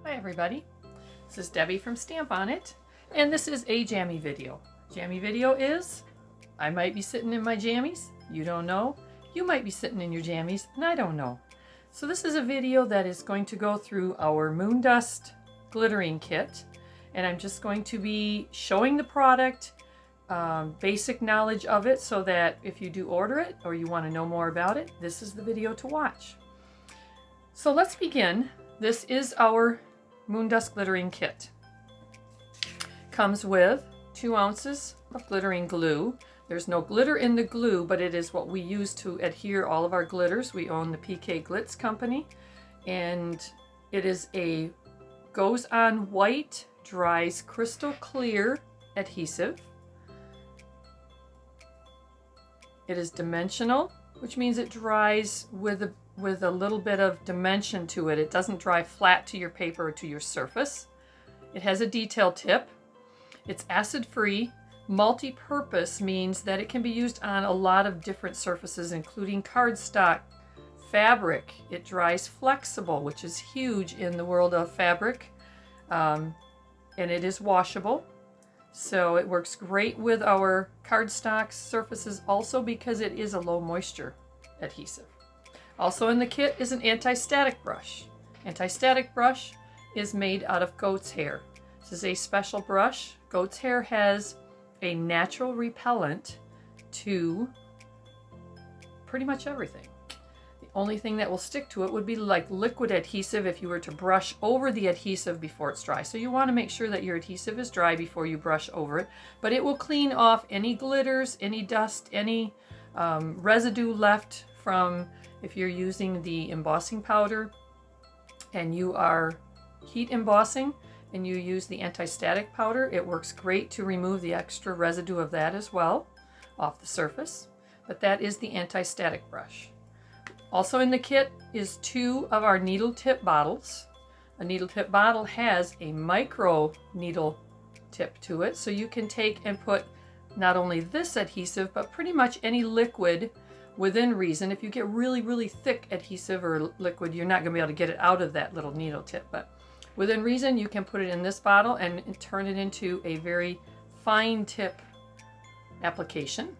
Hi everybody, this is Debbie from Stamp On It, and this is a jammy video. Jammy video is, I might be sitting in my jammies, you don't know. You might be sitting in your jammies, and I don't know. So this is a video that is going to go through our Moondust Glittering Kit, and I'm just going to be showing the product, basic knowledge of it, so that if you do order it or you want to know more about it, this is the video to watch. So let's begin. This is our Moondust Glittering Kit. Comes with 2 ounces of glittering glue. There's no glitter in the glue, but it is what we use to adhere all of our glitters. We own the PK Glitz company, and it is a goes on white, dries crystal clear adhesive. It is dimensional, which means it dries with a little bit of dimension to it. It doesn't dry flat to your paper or to your surface. It has a detail tip. It's acid-free. Multi-purpose means that it can be used on a lot of different surfaces, including cardstock, fabric. It dries flexible, which is huge in the world of fabric, and it is washable. So it works great with our cardstock surfaces also because it is a low moisture adhesive. Also in the kit is an anti-static brush. Anti-static brush is made out of goat's hair. This is a special brush. Goat's hair has a natural repellent to pretty much everything. The only thing that will stick to it would be like liquid adhesive if you were to brush over the adhesive before it's dry. So you want to make sure that your adhesive is dry before you brush over it, but it will clean off any glitters, any dust, any residue left from if you're using the embossing powder and you are heat embossing and you use the anti-static powder. It works great to remove the extra residue of that as well off the surface, but that is the anti-static brush. Also in the kit is 2 of our needle tip bottles. A needle tip bottle has a micro needle tip to it, so you can take and put not only this adhesive, but pretty much any liquid within reason. If you get really thick adhesive or liquid, you're not going to be able to get it out of that little needle tip, but within reason you can put it in this bottle and turn it into a very fine tip application.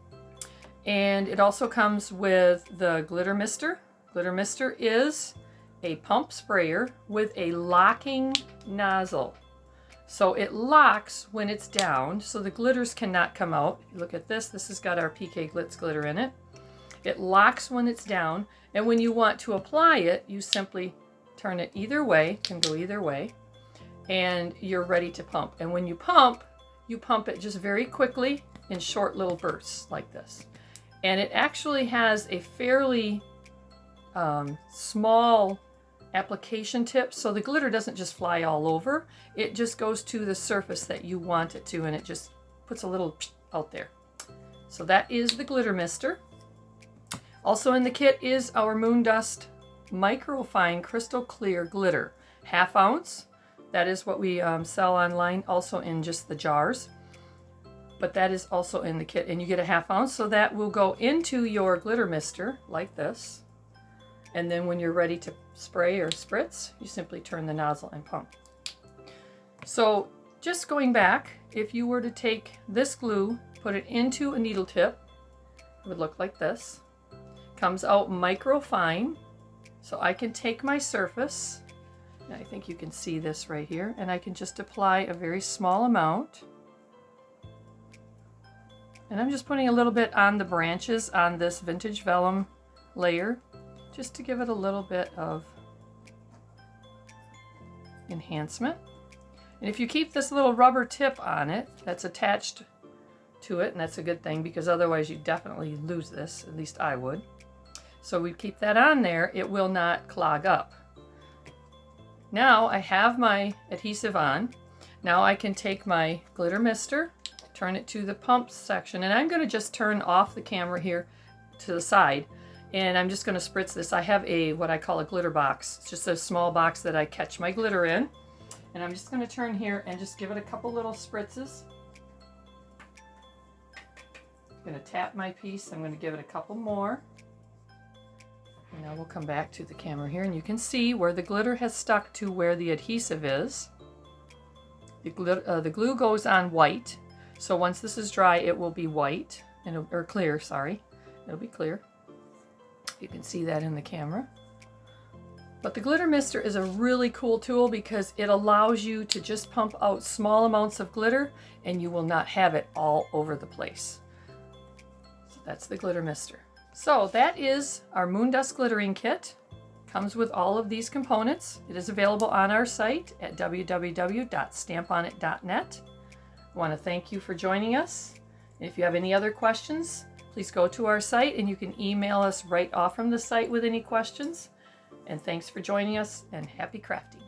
And it also comes with the glitter mister. Glitter mister is a pump sprayer with a locking nozzle. So it locks when it's down, so the glitters cannot come out. If you look at this, this has got our PK Glitz glitter in it. It locks when it's down, and when you want to apply it, you simply turn it either way, can go either way, and you're ready to pump. And when you pump it just very quickly in short little bursts like this. And it actually has a fairly small application tip, so the glitter doesn't just fly all over. It just goes to the surface that you want it to, and it just puts a little out there. So that is the glitter mister. Also in the kit is our Moondust Microfine Crystal Clear Glitter. 1/2 ounce. That is what we sell online, also in just the jars. But that is also in the kit, and you get a 1/2 ounce, so that will go into your glitter mister like this. And then when you're ready to spray or spritz, you simply turn the nozzle and pump. So just going back, if you were to take this glue, put it into a needle tip, it would look like this. Comes out micro fine, so I can take my surface, and I think you can see this right here, and I can just apply a very small amount. And I'm just putting a little bit on the branches on this vintage vellum layer, just to give it a little bit of enhancement. And if you keep this little rubber tip on it that's attached to it, and that's a good thing because otherwise you definitely lose this, at least I would. So we keep that on there, it will not clog up. Now I have my adhesive on. Now I can take my glitter mister, turn it to the pump section, and I'm going to just turn off the camera here to the side, and I'm just going to spritz this. I have what I call a glitter box. It's just a small box that I catch my glitter in, and I'm just going to turn here and just give it a couple little spritzes. I'm going to tap my piece. I'm going to give it a couple more. Now we'll come back to the camera here, and you can see where the glitter has stuck to where the adhesive is. The glue goes on white, so once this is dry, it will be white, or clear, sorry. It'll be clear. You can see that in the camera. But the glitter mister is a really cool tool because it allows you to just pump out small amounts of glitter and you will not have it all over the place. So that's the glitter mister. So that is our Moondust Glittering Kit. Comes with all of these components. It is available on our site at www.stamponit.net. I want to thank you for joining us. If you have any other questions, please go to our site and you can email us right off from the site with any questions. And thanks for joining us, and happy crafting.